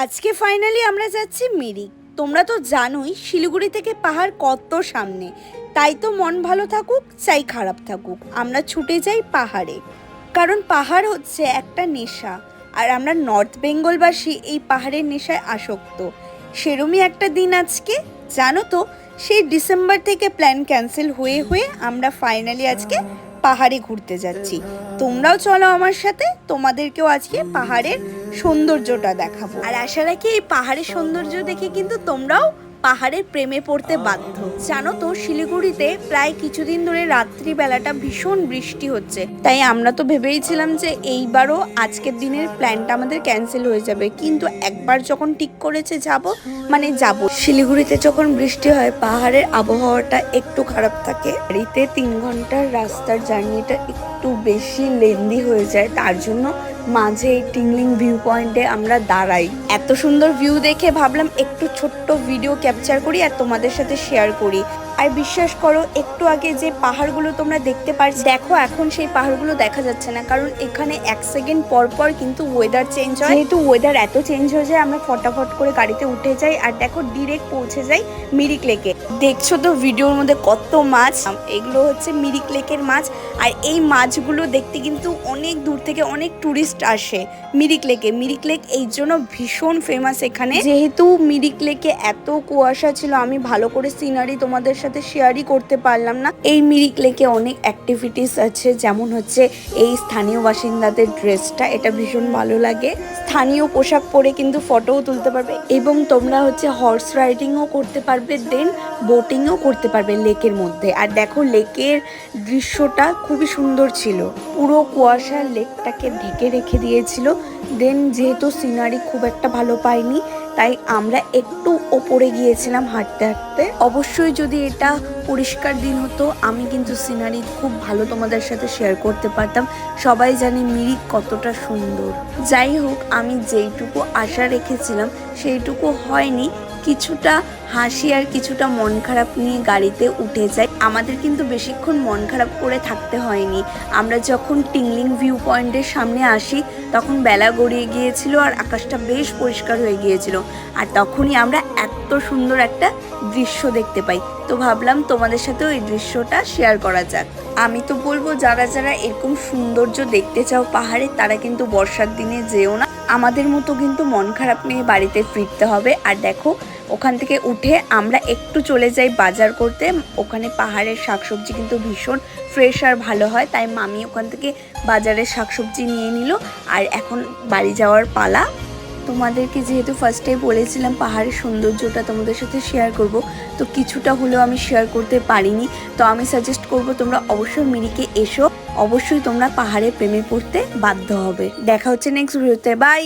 আজকে ফাইনালি আমরা যাচ্ছি মিরিক। তোমরা তো জানোই শিলিগুড়ি থেকে পাহাড় কত সামনে, তাই তো মন ভালো থাকুক চাই খারাপ থাকুক আমরা ছুটে যাই পাহাড়ে। কারণ পাহাড় হচ্ছে একটা নেশা, আর আমরা নর্থ বেঙ্গলবাসী এই পাহাড়ের নেশায় আসক্ত। সেরমই একটা দিন আজকে। জানো তো, সেই ডিসেম্বর থেকে প্ল্যান ক্যান্সেল হয়ে হয়ে আমরা ফাইনালি আজকে পাহাড়ে ঘুরতে যাচ্ছি। তোমরাও চলো আমার সাথে, তোমাদেরকেও আজকে পাহাড়ের সৌন্দর্যটা দেখাবো। আর আশা রাখি এই পাহাড়ের সৌন্দর্য দেখে কিন্তু তোমরাও পাহাড়ের প্রেমে পড়তে বাধ্য। জানো তো, শিলিগুড়িতে প্রায় কিছুদিন ধরে রাত্রিবেলাটা ভীষণ বৃষ্টি হচ্ছে, তাই আমরা তো ভেবেইছিলাম যে এইবারও আজকের দিনের প্ল্যানটা আমাদের ক্যান্সেল হয়ে যাবে। কিন্তু একবার যখন ঠিক করেছে যাব। শিলিগুড়িতে যখন বৃষ্টি হয় পাহাড়ের আবহাওয়াটা একটু খারাপ থাকে। গাড়িতে 3 ঘন্টার রাস্তার জার্নিটা একটু বেশি লেন্দি হয়ে যায়, তার জন্য মাঝে এই টিংলিং ভিউ পয়েন্টে আমরা দাঁড়াই। এত সুন্দর ভিউ দেখে ভাবলাম একটু ছোট্ট ভিডিও ক্যাপচার করি আর তোমাদের সাথে শেয়ার করি। আর বিশ্বাস করো, একটু আগে যে পাহাড়গুলো তোমরা দেখতে পাচ্ছ, দেখো এখন সেই পাহাড়গুলো দেখা যাচ্ছে না, কারণ এখানে 1 সেকেন্ড পর পর কিন্তু ওয়েদার চেঞ্জ হয়। যেহেতু ওয়েদার এত চেঞ্জ হয়ে যায়, আমরা ফটাফট করে গাড়িতে উঠে যাই আর দেখো ডিরেক্ট পৌঁছে যাই মিরিক লেকে। দেখছো তো ভিডিওর মধ্যে কত মাছ, এগুলো হচ্ছে মিরিক লেকের মাছ। আর এই মাছগুলো দেখতে কিন্তু অনেক দূর থেকে অনেক টুরিস্ট আসে মিরিক লেকে। মিরিক লেক এই জন্য ভীষণ ফেমাস এখানে। যেহেতু মিরিক লেকে এত কুয়াশা ছিল, আমি ভালো করে সিনারি তোমাদের সাথে শেয়ারই করতে পারলাম না। এই মিরিক লেকে অনেক অ্যাক্টিভিটিস আছে, যেমন হচ্ছে এই স্থানীয় বাসিন্দাদের ড্রেসটা, এটা ভীষণ ভালো লাগে। স্থানীয় পোশাক পরে কিন্তু ফটোও তুলতে পারবে, এবং তোমরা হচ্ছে হর্স রাইডিংও করতে পারবে, দেন বোটিংও করতে পারবে লেকের মধ্যে। আর দেখো লেকের দৃশ্যটা খুবই সুন্দর ছিল, পুরো কুয়াশা লেকটাকে ঢেকে রেখে দিয়েছিল। দেন যেহেতু সিনারি খুব একটা ভালো পাইনি, তাই আমরা একটু ওপরে গিয়েছিলাম হাঁটতে হাঁটতে। অবশ্যই যদি এটা পরিষ্কার দিন হতো, আমি কিন্তু সিনারি খুব ভালো তোমাদের সাথে শেয়ার করতে পারতাম। সবাই জানে মিরিক কতটা সুন্দর। যাই হোক, আমি যেইটুকু আশা রেখেছিলাম সেইটুকু হয়নি। কিছুটা হাসি আর কিছুটা মন খারাপ নিয়ে গাড়িতে উঠে যাই। আমাদের কিন্তু বেশিক্ষণ মন খারাপ করে থাকতে হয়নি। আমরা যখন টিংলিং ভিউ পয়েন্টের সামনে আসি তখন বেলা গড়িয়ে গিয়েছিল আর আকাশটা বেশ পরিষ্কার হয়ে গিয়েছিল। আর তখনই আমরা এত সুন্দর একটা দৃশ্য দেখতে পাই। তো ভাবলাম তোমাদের সাথেও এই দৃশ্যটা শেয়ার করা যাক। আমি তো বলবো, যারা যারা এরকম সৌন্দর্য দেখতে চাও পাহাড়ে, তারা কিন্তু বর্ষার দিনে যেও না। আমাদের মতো কিন্তু মন খারাপ নিয়ে বাড়িতে ফিরতে হবে। আর দেখো, ওখান থেকে উঠে আমরা একটু চলে যাই বাজার করতে। ওখানে পাহাড়ের শাকসবজি কিন্তু ভীষণ ফ্রেশ আর ভালো হয়, তাই মামি ওখান থেকে বাজারের শাকসবজি নিয়ে নিল। আর এখন বাড়ি যাওয়ার পালা। তোমাদেরকে যেহেতু ফার্স্টে বলেছিলাম পাহাড়ের সৌন্দর্যটা তোমাদের সাথে শেয়ার করব, তো কিছুটা হলেও আমি শেয়ার করতে পারিনি। তো আমি সাজেস্ট করব তোমরা অবশ্যই মিরিকে এসো, অবশ্যই তোমরা পাহাড়ে প্রেমে পড়তে বাধ্য হবে। দেখা হচ্ছে নেক্সট ভিডিওতে, বাই।